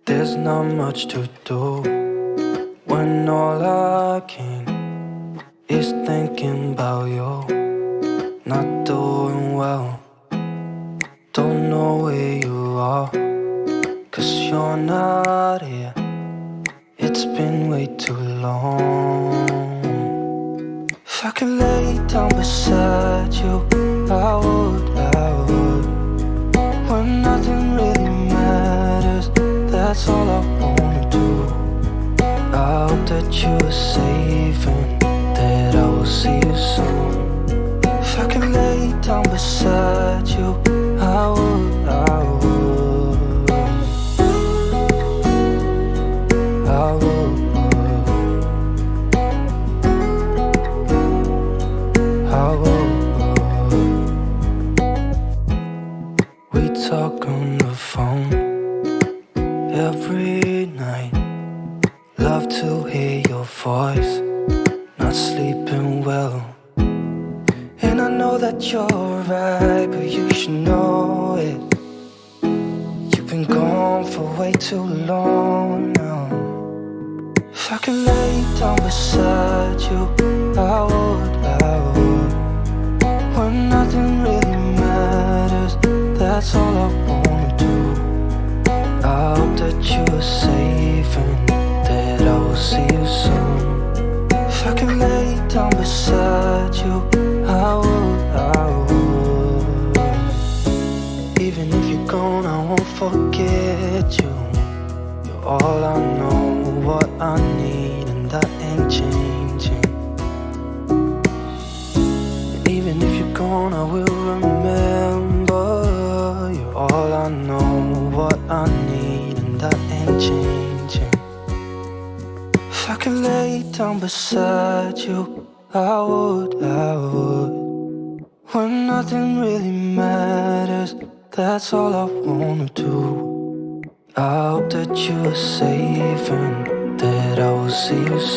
There's not much to do when all I can is thinking about you. Not doing well, don't know where you are, 'cause you're not here. It's been way too long. If I could lay down beside you, I would. When nothing really matters, that's all I wanna do. I hope that you are safe and that I will see you soon. If I could lay down beside you, I would. We talk on the phone every night. Love to hear your voice. Not sleeping well, and I know that you're right, but you should know it. You've been gone for way too long now. If I could lay down beside you, I would. When nothing really matters, that's all I wanna do. I hope that you are safe and that I will see you soon. If I could lay down beside you, I would. Even if you're gone, I won't forget you. You're all I know, what I need, and that ain't changing. And even if you're gone, I will remember. You're all I know, what I need, and that ain't changing. If I could lay down beside you, I would. When nothing really matters, that's all I wanna do. I hope that you are safe and that I will see you soon.